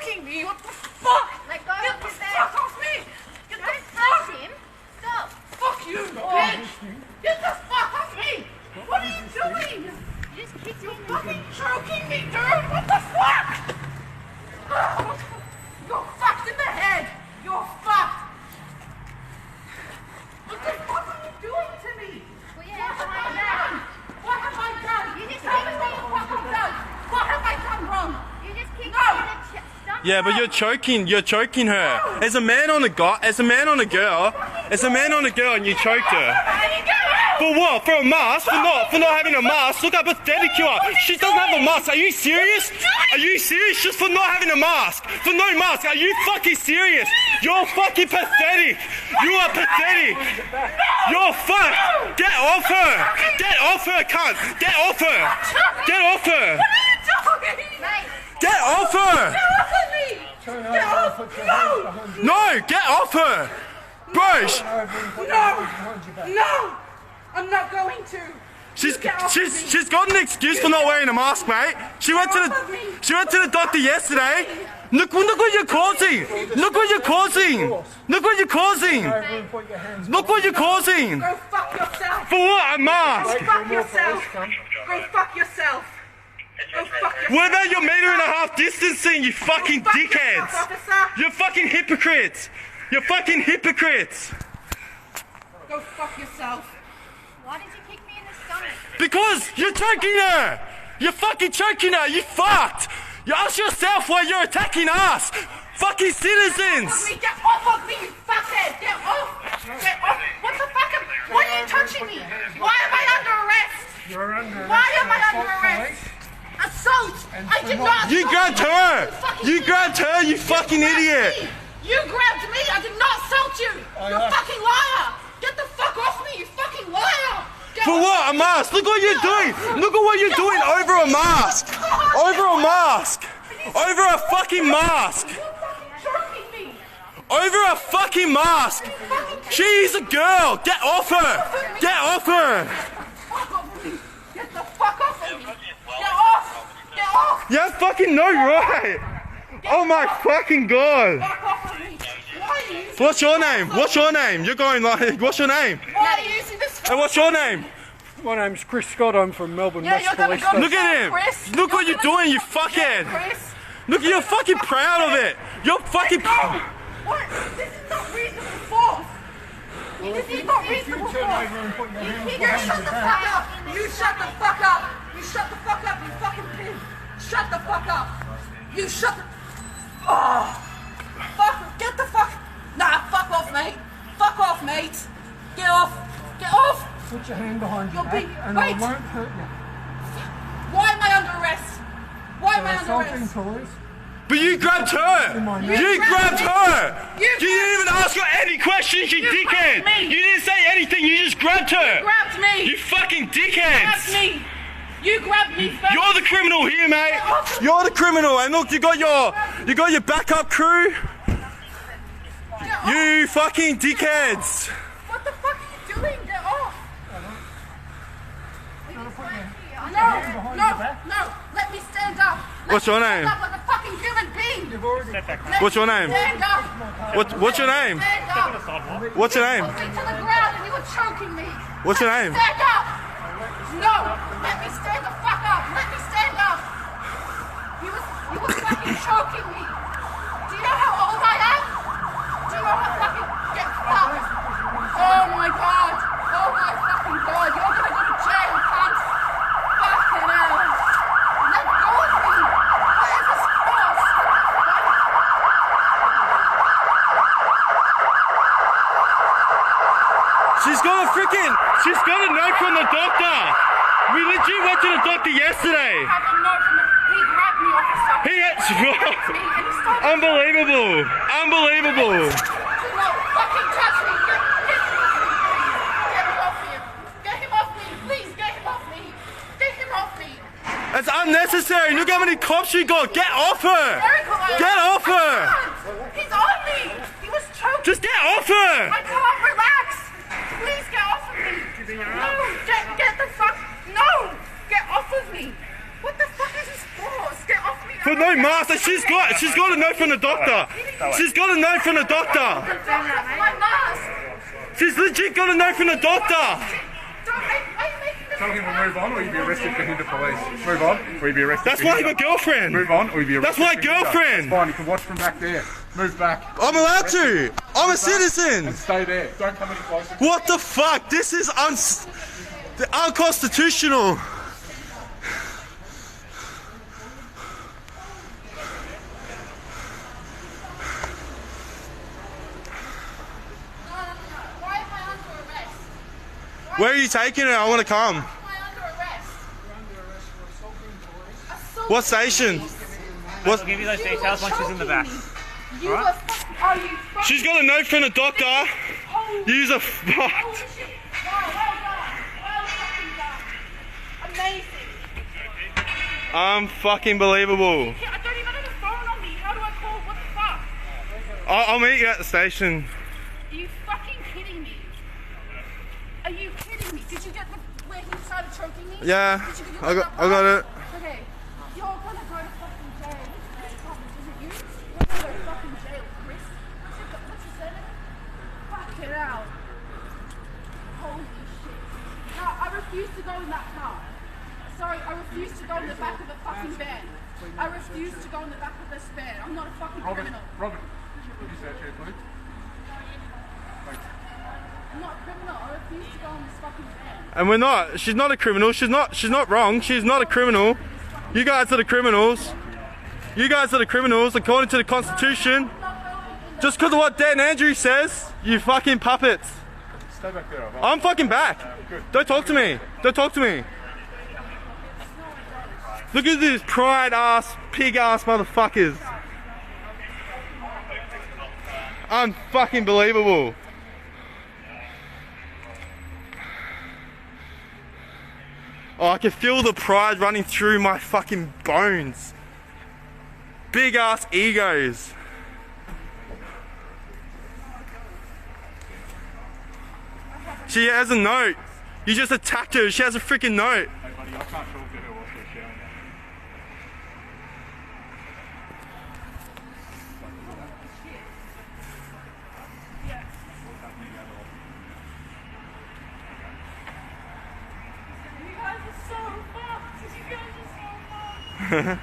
choking me. What the fuck? Let go. Get the fuck off me. Get the Don't fuck. touch him. Stop. Fuck you, bitch. Get the fuck off me. What are you doing? You just kicked You're me. fucking choking me, dude. What the fuck? You're fucked in the head. You're fucked. What the fuck are you doing to me? Put your What hands have I behind your done? back. What have I done? You just Tell me kicked what me. the fuck I've done. What have I done wrong? You just kicked No. me in the stomach. Yeah, but you're choking her. As a man on a guy, as a man on a girl, and you choked her. For what? For a mask? For not having a mask? Look how pathetic you are. She doesn't have a mask. Are you serious? Are you serious? Just for not having a mask? For no mask? Are you fucking serious? You're fucking pathetic. You are pathetic. You're fucked. Get off her. Get off her, cunt. Get off her. Get off her. Mate, Get off her. No, get off her. Bro, No! I'm not going to! she's got an excuse for not wearing a mask, mate. She went to the doctor yesterday. Look what you're causing. Look what you're causing. Look what you're causing. Look what you're causing. Go fuck yourself! For what? A mask? Go fuck yourself! Go fuck yourself! Go fuck yourself! What about your meter and a half distancing, you fucking Fuck yourself, dickheads? officer! You're fucking hypocrites. You're fucking hypocrites. Go fuck yourself! why did you kick me in the stomach? Because you're choking her. You're fucking choking her. You fucked. You ask yourself why you're attacking us. Fucking citizens. Get off of me, you fuckhead! Get off! Get off! What the fuck? Why are you touching me? Why am I under arrest? You're under Why am I assault, under arrest? Assault! I did for not You assault grabbed you. her. fucking You idiot. grabbed her, you fucking grabbed idiot. me. You grabbed me! I did not assault you! You're a fucking liar! Get the fuck off me, you fucking liar! Get For off what? A me. mask. Look what you're doing. Look at what you're doing over a mask. Over a mask. Over a fucking mask. You're fucking choking me! Over a fucking mask. She's a girl. Get off her. Get off her. Fuck off of me! Get the fuck off of me! Get off! Get off! You have fucking no right. Oh my fucking god. Fuck off of me! Why are you using What's your name? What's your name? You're going like, what's your name? Why are you using this? And what's your name? My name's Chris Scott. I'm from Melbourne Yeah, West you're gonna Police go Station. Look at him. Chris, Look what you're you're gonna doing, you go- fuckhead. Chris, Look, you're fucking proud of it. You're fucking. what? This is not reasonable force. This is not reasonable Turn force. over and put your hands You behind shut your the back. fuck up. You shut the fuck up. You shut the fuck up. You fucking pig. Shut the fuck up. You shut the. Oh. Fuck. Get the fuck. Nah. Fuck off, mate. Fuck off, mate. Get off. Get off. Put your hand behind your You're back being- and wait. I won't hurt you. Why am I under arrest? Why am I under Assaulting arrest? police. But you grabbed her. You grabbed her. You didn't even ask her any questions, you dickhead. grabbed me. You didn't say anything. You just grabbed her. Grabbed me. You fucking Grabbed dickheads. me. You grabbed me first. You're the criminal here, mate. You're the criminal. And look, you got your backup crew. Get off. You fucking dickheads. What the fuck are you doing? Get off. Behind No. your back. No. Let me stand up. What's your name? Stand up like a fucking human being. You've already Let What's your me name? Stand up. What's your name? Stand up. What's your name? Put me to the ground and you were choking me. What's your name? Stand up. No. Let me stand the fuck up. Let me stand up. You were fucking choking me. Do you know how old I am? Do you know how fucking get fucked? Oh my god. Oh my fucking god. You're gonna go to jail, cunt. Fucking hell. Let go of me. What is this force? She's got a note from the doctor. We legit went to the doctor yesterday. I have a note from the. He grabbed me, officer. He had. Me and he started. Unbelievable. Unbelievable. No, fucking touch me. Get me off him. Get him off me. Please, get him off me. Get him off me. That's unnecessary. Look how many cops you got. Get off her. Erica, Get off her. He's on me. He was choking. Just get off her. I can't relax. Please get off of me. No, get the fuck. No, get off of me. What the fuck is this force? Get off me. For no mask, and she's got a note from the doctor. She's got a note from the doctor. My mask. She's legit got a note from the doctor. Tell him to move on or you'll be arrested for hinder police. Move on or you'll be arrested That's for my hinder. girlfriend. Move on or you'll be arrested That's my for hinder. girlfriend. It's fine, you can watch from back there. Move back. I'm allowed to. I'm a citizen. And stay there. Don't come any closer. What the fuck? This is unconstitutional. Why am I under arrest? Where are you taking her? I want to come. Why am I under arrest? Assault What station? I'll give you those details once she's in the back. You were are you fucking She's got a note from the doctor. holy Use a holy fuck. shit. Wow, well done. Well fucking done. Amazing. Fucking believable. Yeah, I don't even have a phone on me. How do I call? What the fuck? I'll meet you at the station. Are you fucking kidding me? Are you kidding me? Did you get where he started choking me? Yeah, Did you get I got it. Okay. You're gonna go to fucking jail. Is it you? You're gonna go to fucking jail, Chris. What's your surname? Fuck it out. Holy shit. No, I refuse to go in that car. Sorry, I refuse to go in the back of the fucking van. I refuse to go in the back of this van. I'm not a fucking criminal. Robert, will you search here, please? Thanks. I'm not a criminal. I refuse to go in this fucking van. And we're not. She's not a criminal. She's not wrong. She's not a criminal. You guys are the criminals. You guys are the criminals according to the Constitution. Just because of what Dan Andrews says, you fucking puppets. Stay back there. I'm fucking back. Don't talk to me. Don't talk to me. Look at these pride ass, pig ass motherfuckers. Unfucking believable. Oh, I can feel the pride running through my fucking bones. Big ass egos. She has a note. You just attacked her. She has a freaking note. Hey buddy, I can't talk to her while she's shouting. You guys are so fucked. You guys are so fucked.